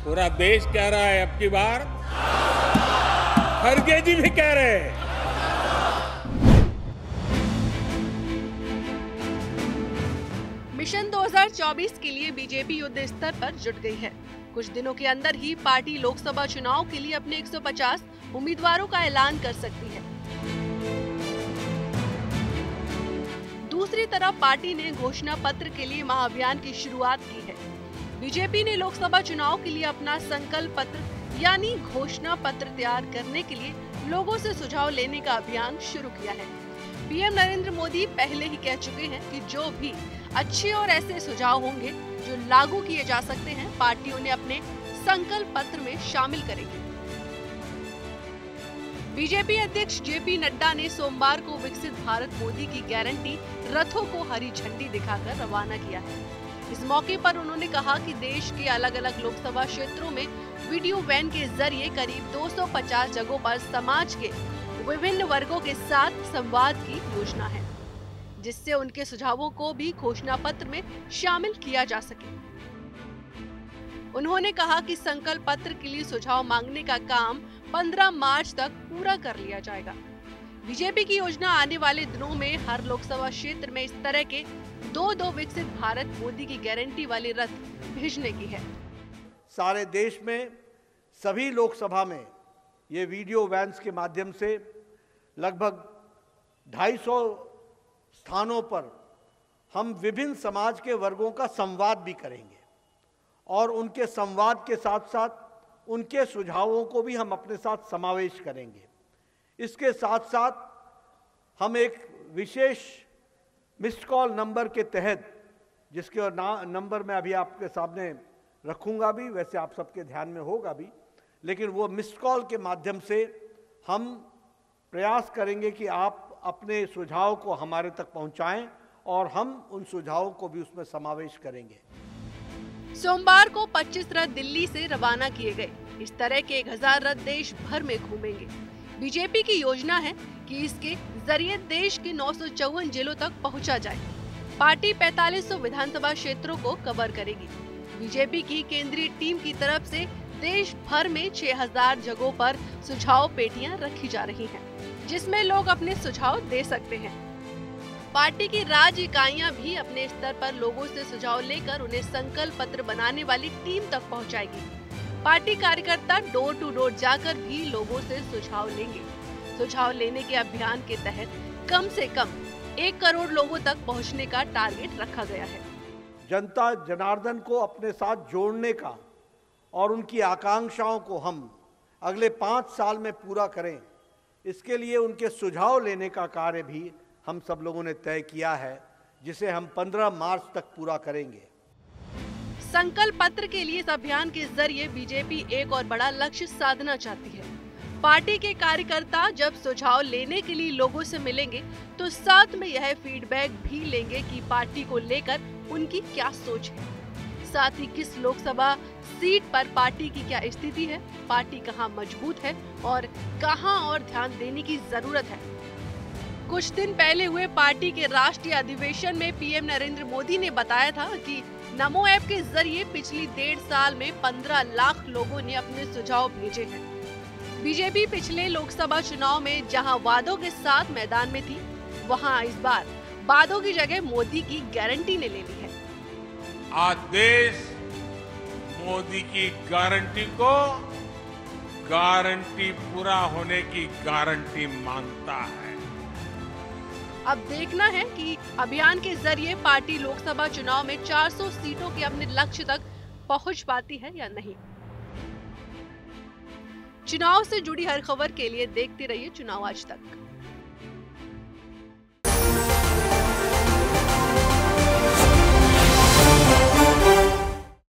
पूरा देश कह रहा है अब की बार, खड़गे जी भी कह रहे हैं। मिशन 2024 के लिए बीजेपी युद्ध स्तर पर जुट गई है। कुछ दिनों के अंदर ही पार्टी लोकसभा चुनाव के लिए अपने 150 उम्मीदवारों का ऐलान कर सकती है। दूसरी तरफ पार्टी ने घोषणा पत्र के लिए महाअभियान की शुरुआत की है। बीजेपी ने लोकसभा चुनाव के लिए अपना संकल्प पत्र यानी घोषणा पत्र तैयार करने के लिए लोगों से सुझाव लेने का अभियान शुरू किया है। पीएम नरेंद्र मोदी पहले ही कह चुके हैं कि जो भी अच्छे और ऐसे सुझाव होंगे जो लागू किए जा सकते हैं, पार्टी उन्हें अपने संकल्प पत्र में शामिल करेगी। बीजेपी अध्यक्ष जेपी नड्डा ने सोमवार को विकसित भारत मोदी की गारंटी रथों को हरी झंडी दिखाकर रवाना किया है। इस मौके पर उन्होंने कहा कि देश के अलग अलग लोकसभा क्षेत्रों में वीडियो वैन के जरिए करीब 250 जगहों पर समाज के विभिन्न वर्गों के साथ संवाद की योजना है, जिससे उनके सुझावों को भी घोषणा पत्र में शामिल किया जा सके। उन्होंने कहा कि संकल्प पत्र के लिए सुझाव मांगने का काम 15 मार्च तक पूरा कर लिया जाएगा। बीजेपी की योजना आने वाले दिनों में हर लोकसभा क्षेत्र में इस तरह के दो विकसित भारत मोदी की गारंटी वाले रथ भेजने की है। सारे देश में सभी लोकसभा में ये वीडियो वैन्स के माध्यम से लगभग 250 स्थानों पर हम विभिन्न समाज के वर्गों का संवाद भी करेंगे और उनके संवाद के साथ साथ उनके सुझावों को भी हम अपने साथ समावेश करेंगे। इसके साथ साथ हम एक विशेष मिस्ड कॉल नंबर के तहत, जिसके नंबर मैं अभी आपके सामने रखूंगा भी, वैसे आप सबके ध्यान में होगा भी, लेकिन वो मिस्ड कॉल के माध्यम से हम प्रयास करेंगे कि आप अपने सुझाव को हमारे तक पहुंचाएं और हम उन सुझावों को भी उसमें समावेश करेंगे। सोमवार को 25 रथ दिल्ली से रवाना किए गए। इस तरह के 1000 रथ देश भर में घूमेंगे। बीजेपी की योजना है कि इसके जरिए देश के 954 जिलों तक पहुंचा जाए। पार्टी 4500 विधानसभा क्षेत्रों को कवर करेगी। बीजेपी की केंद्रीय टीम की तरफ से देश भर में 6000 जगहों पर सुझाव पेटियां रखी जा रही हैं, जिसमें लोग अपने सुझाव दे सकते हैं। पार्टी की राज्य इकाइयां भी अपने स्तर पर लोगों से सुझाव लेकर उन्हें संकल्प पत्र बनाने वाली टीम तक पहुंचाएगी। पार्टी कार्यकर्ता डोर टू डोर जाकर भी लोगों से सुझाव लेंगे। सुझाव लेने के अभियान के तहत कम से कम 1 करोड़ लोगों तक पहुंचने का टारगेट रखा गया है। जनता जनार्दन को अपने साथ जोड़ने का और उनकी आकांक्षाओं को हम अगले 5 साल में पूरा करें, इसके लिए उनके सुझाव लेने का कार्य भी हम सब लोगों ने तय किया है, जिसे हम 15 मार्च तक पूरा करेंगे। संकल्प पत्र के लिए इस अभियान के जरिए बीजेपी एक और बड़ा लक्ष्य साधना चाहती है। पार्टी के कार्यकर्ता जब सुझाव लेने के लिए लोगों से मिलेंगे तो साथ में यह फीडबैक भी लेंगे कि पार्टी को लेकर उनकी क्या सोच है, साथ ही किस लोकसभा सीट पर पार्टी की क्या स्थिति है, पार्टी कहां मजबूत है और कहां और ध्यान देने की जरूरत है। कुछ दिन पहले हुए पार्टी के राष्ट्रीय अधिवेशन में पीएम नरेंद्र मोदी ने बताया था कि नमो ऐप के जरिए पिछली 1.5 साल में 15 लाख लोगों ने अपने सुझाव भेजे हैं। बीजेपी पिछले लोकसभा चुनाव में जहां वादों के साथ मैदान में थी, वहां इस बार वादों की जगह मोदी की गारंटी ने ले ली है। आज देश मोदी की गारंटी को गारंटी पूरा होने की गारंटी मानता है। अब देखना है कि अभियान के जरिए पार्टी लोकसभा चुनाव में 400 सीटों के अपने लक्ष्य तक पहुंच पाती है या नहीं। चुनाव से जुड़ी हर खबर के लिए देखते रहिए चुनाव आज तक।